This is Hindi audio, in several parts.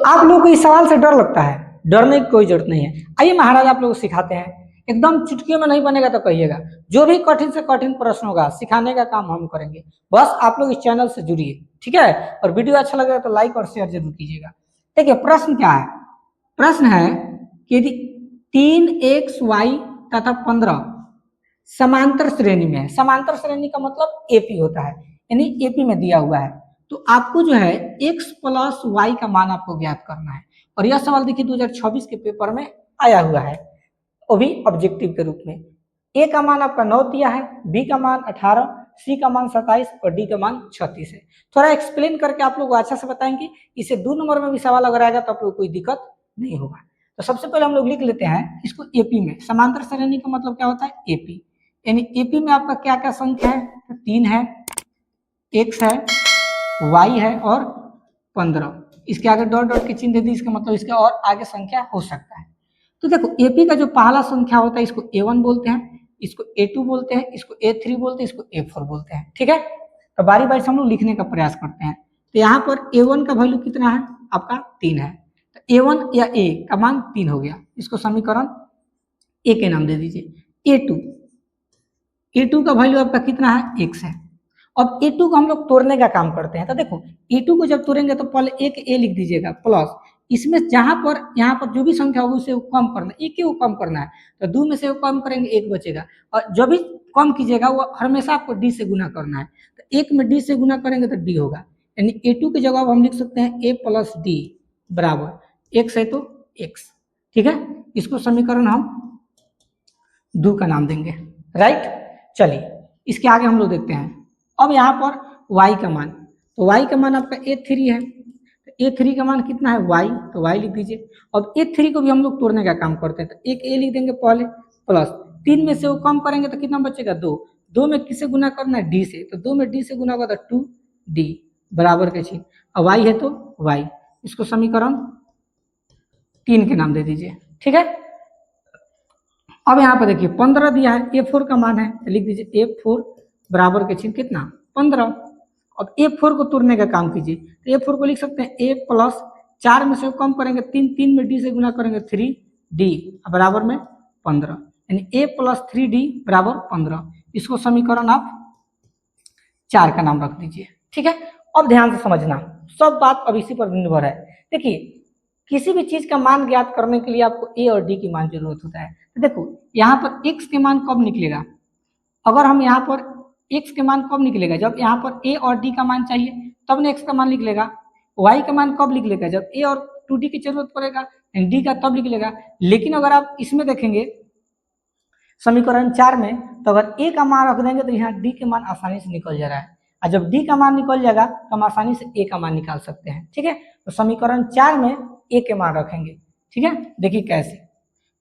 आप लोगों को इस सवाल से डर लगता है, डरने की कोई जरूरत नहीं है। आइए महाराज आप लोगों को सिखाते हैं, एकदम चुटकियों में नहीं बनेगा तो कहिएगा। जो भी कठिन से कठिन प्रश्न होगा सिखाने का काम हम करेंगे, बस आप लोग इस चैनल से जुड़िए, ठीक है। और वीडियो अच्छा लगेगा तो लाइक और शेयर जरूर कीजिएगा। देखिए प्रश्न क्या है, प्रश्न है कि यदि 3xy तथा 15 समांतर श्रेणी में है, समांतर श्रेणी का मतलब एपी होता है, यानी एपी में दिया हुआ है, तो आपको जो है x प्लस वाई का मान आपको ज्ञात करना है। और यह सवाल देखिए 2026 के पेपर में आया हुआ है, वो भी ऑब्जेक्टिव के रूप में। ए का मान आपका 9 दिया है, बी का मान 18, सी का मान 27 और डी का मान 36 है। थोड़ा एक्सप्लेन करके आप लोग अच्छा से बताएंगे, इसे 2 नंबर में भी सवाल अगर आएगा तो आप लोग कोई दिक्कत नहीं होगा। तो सबसे पहले हम लोग लिख लेते हैं इसको एपी में। समांतर श्रेणी का मतलब क्या होता है, एपी, यानी एपी में आपका क्या क्या संख्या है, 3 है, x है, y है और 15। इसके आगे डॉट डॉट की चिन्ह दे दी, इसका मतलब इसके और आगे संख्या हो सकता है। तो देखो एपी का जो पहला संख्या होता है इसको A1 बोलते हैं, इसको A2 बोलते हैं, इसको A3 बोलते हैं, इसको A4 बोलते हैं, ठीक है। तो बारी बारी से हम लोग लिखने का प्रयास करते हैं। तो यहाँ पर A1 का वैल्यू कितना है, आपका 3 है, तो A1 या A का मान 3 हो गया, इसको समीकरण A के नाम दे दीजिए। A2 का वैल्यू आपका कितना है, x है। अब A2 को हम लोग तोड़ने का काम करते हैं। तो देखो A2 को जब तोड़ेंगे तो पहले एक A लिख दीजिएगा प्लस, इसमें जहां पर यहाँ पर जो भी संख्या होगी उसे कम करना है, एक को कम करना है, तो 2 में से कम करेंगे 1 बचेगा, और जो भी कम कीजिएगा वो हमेशा आपको D से गुना करना है। तो 1 में D से गुना करेंगे तो D होगा, यानी A2 की जगह हम लिख सकते हैं A प्लस D बराबर x है तो x, ठीक है। इसको समीकरण हम 2 का नाम देंगे, राइट। चलिए इसके आगे हम लोग देखते हैं। अब यहाँ पर y का मान, तो y का मान आपका A3 है, तो A3 का मान कितना है y, तो y लिख दीजिए। अब A3 को भी हम लोग तोड़ने का काम करते हैं, तो एक A लिख देंगे पहले प्लस 3 में से वो कम करेंगे तो कितना बचेगा 2, 2 में किससे गुना करना है D से, तो 2 में D से गुना होगा तो 2D बराबर के चिन्ह, अब y है तो y, इसको समीकरण 3 के नाम दे दीजिए, ठीक है। अब यहाँ पर देखिए 15 दिया है, A4 का मान है, तो लिख दीजिए A4 बराबर के चिन्ह कितना 15। अब A4 को तोड़ने का काम कीजिए, तो A4 को लिख सकते हैं A प्लस 4 में से कम करेंगे 3, 3 में D से गुना करेंगे 3D बराबर में 15, यानी A प्लस 3D बराबर 15। इसको समीकरण आप 4 का नाम रख दीजिए, ठीक है। अब ध्यान से समझना, सब बात अब इसी पर निर्भर है। देखिए किसी भी चीज का मान ज्ञात करने के लिए आपको A और D की मान जरूरत होता है। तो देखो यहाँ पर x के मान कब निकलेगा, अगर हम यहाँ पर x के मान कब निकलेगा, जब यहाँ पर a और d का मान चाहिए तब न x का मान लिख लेगा। y का मान कब लिख लेगा, जब a और 2d की जरूरत पड़ेगा, d का तब लिख लेगा। लेकिन अगर आप इसमें देखेंगे समीकरण 4 में, तो अगर a का मान रख देंगे तो यहाँ d के मान आसानी से निकल जा रहा है, और जब d का मान निकल जाएगा तो हम आसानी से a का मान निकाल सकते हैं, ठीक है। तो समीकरण 4 में a के मान रखेंगे, ठीक है। देखिए कैसे,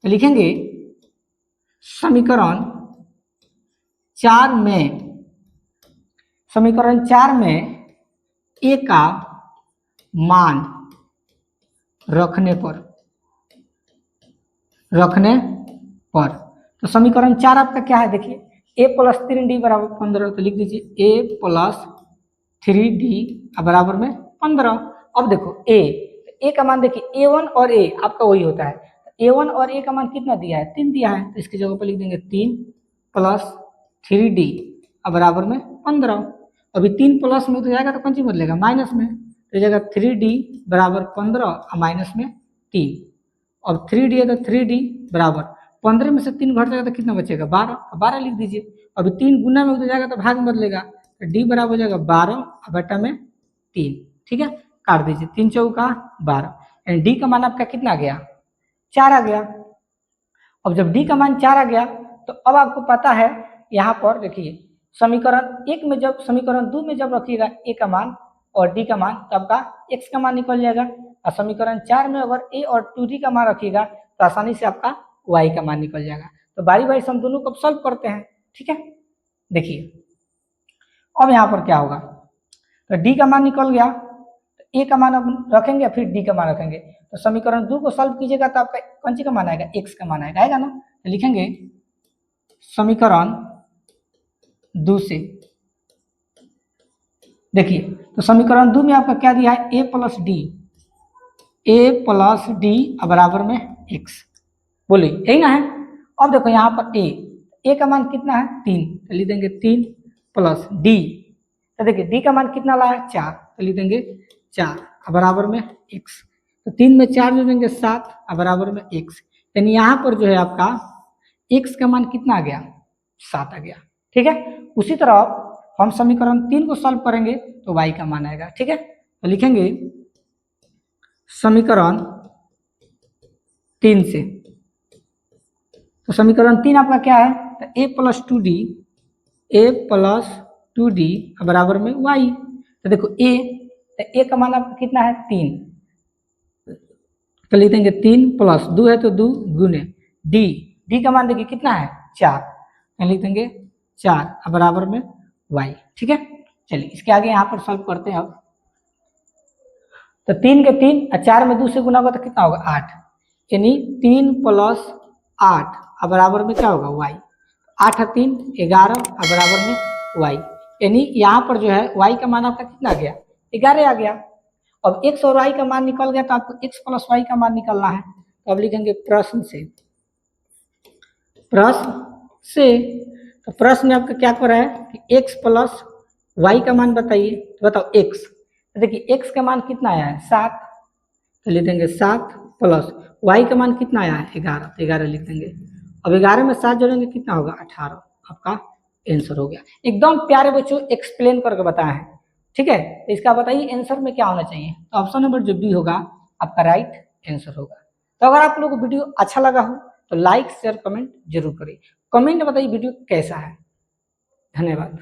तो लिखेंगे समीकरण 4 में, समीकरण 4 में a का मान रखने पर तो समीकरण 4 आपका क्या है, देखिए a प्लस 3d बराबर 15, तो लिख दीजिए a प्लस 3d बराबर में 15। अब देखो a का मान देखिए A1 और a आपका वही होता है, A1 और a का मान कितना दिया है 3 दिया है, तो इसकी जगह पर लिख देंगे 3 प्लस 3d बराबर में 15। अभी 3 प्लस में तो जाएगा तो कौन सी बदलेगा माइनस में, तो जाएगा 3d बराबर 15 और माइनस में 3। अब 3d है तो 3d बराबर 15 में से 3 घट जाएगा तो कितना बचेगा 12, 12 लिख दीजिए। अभी 3 गुना में हो जाएगा तो भाग में बदलेगा, तो d बराबर हो जाएगा 12 बटा में 3, ठीक है। काट दीजिए, 3 चौका 12, यानी d का मान आपका कितना आ गया 4 आ गया। अब जब d का मान 4 आ गया तो अब आपको पता है यहाँ पर देखिए समीकरण 1 में जब समीकरण 2 में जब रखिएगा a का मान और d का मान तो आपका x का मान निकल जाएगा, और समीकरण 4 में अगर a और 2d का मान रखिएगा तो आसानी से आपका y का मान निकल जाएगा। तो बारी बारी से हम दोनों को सॉल्व करते हैं, ठीक है। देखिए अब यहाँ पर क्या होगा, तो d का मान निकल गया, तो a का मान अब रखेंगे फिर d का मान रखेंगे, तो समीकरण 2 को सॉल्व कीजिएगा तो आपका कौन सी का मान आएगा x का मान आएगा ना। तो लिखेंगे समीकरण 2 से, देखिए तो समीकरण 2 में आपका क्या दिया है a plus D, A plus D बराबर में एक्स, बोलिए यही ना है। अब देखो यहाँ पर ए का मान कितना है 3, तो लिख देंगे 3 प्लस डी, तो देखिए डी का मान कितना लाया 4, तो लिख देंगे 4 बराबर में एक्स, तो 3 में 4 जोड़ देंगे 7 बराबर में एक्स, यानी यहाँ पर जो है आपका एक्स का मान कितना आ गया 7 आ गया। ठीक है, उसी तरह हम समीकरण 3 को सॉल्व करेंगे तो y का मान आएगा। ठीक है, तो लिखेंगे समीकरण 3 से, तो समीकरण 3 आपका क्या है, तो a प्लस टू डी बराबर में y, तो देखो a का मान आपका कितना है 3, तो लिख देंगे 3 प्लस 2 है तो 2 गुने डी का मान देखिए कितना है 4, लिख देंगे 4 बराबर में y। ठीक है, चलिए इसके आगे यहाँ पर सॉल्व करते हैं अब, तो 3 के 3 और 4 में 2 से गुना होगा तो कितना होगा 8, यानी 3 प्लस 8 बराबर में क्या होगा y, 8 और 3 11 बराबर में y, यानी यहाँ पर जो है y का मान आपका कितना आ गया 11 आ गया। अब x और y का मान निकल गया तो आपको x प्लस y का मान निकलना है, तो अब लिखेंगे प्रश्न से, तो प्रश्न में आपका क्या कर रहा है कि x प्लस y का मान बताइए, तो बताओ x, तो देखिए x का मान कितना आया है 7, तो लिख देंगे 7 प्लस y का मान कितना आया है 11, तो 11 लिख देंगे। अब 11 में 7 जोड़ेंगे कितना होगा 18, आपका आंसर हो गया। एकदम प्यारे बच्चों एक्सप्लेन करके बताया है। ठीक है, तो इसका बताइए आंसर में क्या होना चाहिए, तो ऑप्शन नंबर जो बी होगा आपका राइट आंसर होगा। तो अगर आप लोगों को वीडियो अच्छा लगा हो तो लाइक शेयर कमेंट जरूर करिए, कमेंट में बताइए वीडियो कैसा है। धन्यवाद।